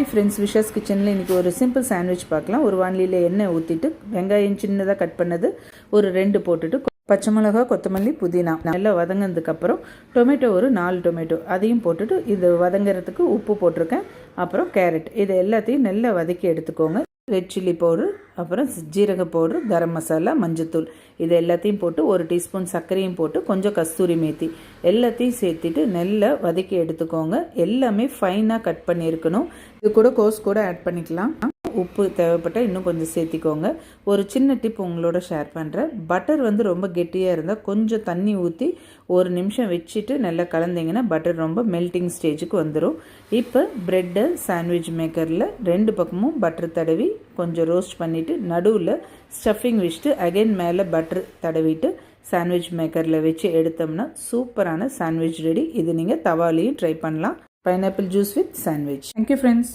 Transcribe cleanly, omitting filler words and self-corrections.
Friends, Visha's கிச்சனில் இன்றைக்கி ஒரு சிம்பிள் சாண்ட்விச் பார்க்கலாம். ஒரு வானிலையில் எண்ணெய் ஊற்றிட்டு வெங்காயம் சின்னதாக கட் பண்ணது ஒரு 2 போட்டுட்டு பச்சை மிளகா, கொத்தமல்லி, புதினா நல்லா வதங்கினதுக்கப்புறம் டொமேட்டோ ஒரு 4 டொமேட்டோ அதையும் போட்டுட்டு இது வதங்கிறதுக்கு உப்பு போட்டிருக்கேன். அப்புறம் கேரட் இது எல்லாத்தையும் நல்லா வதக்கி எடுத்துக்கோங்க. ரெட் சில்லி பவுடர், அப்புறம் ஜீரக பவுடர், கரம் மசாலா, மஞ்சத்தூள் இது எல்லாத்தையும் போட்டு 1 டீஸ்பூன் சர்க்கரையும் போட்டு கொஞ்சம் கஸ்தூரி மேத்தி எல்லாத்தையும் சேர்த்துட்டு நல்லா வதக்கி எடுத்துக்கோங்க. எல்லாமே ஃபைனாக கட் பண்ணியிருக்கணும். இது கூட கோஸ் கூட ஆட் பண்ணிக்கலாம். உப்பு தேவைப்பட்டால் இன்னும் கொஞ்சம் சேர்த்திக்கோங்க. ஒரு சின்ன டிப் உங்களோட ஷேர் பண்ணுறேன். பட்டர் ரொம்ப கெட்டியாக இருந்தால் கொஞ்சம் தண்ணி ஊற்றி 1 நிமிஷம் வச்சுட்டு நல்லா கலந்திங்கன்னா பட்டர் ரொம்ப மெல்ட்டிங் ஸ்டேஜுக்கு வந்துடும். இப்போ ப்ரெட்டை சாண்ட்விச் மேக்கரில் 2 பக்கமும் பட்டர் தடவி கொஞ்சம் ரோஸ்ட் பண்ணிவிட்டு நடுவில் ஸ்டஃபிங் வச்சுட்டு அகைன் மேலே பட்டர் தடவிட்டு சாண்ட்விச் மேக்கரில் வச்சு எடுத்தோம்னா சூப்பரான சாண்ட்விச் ரெடி. இது நீங்கள் தவாலையும் ட்ரை பண்ணலாம். Pineapple juice with sandwich. Thank you friends.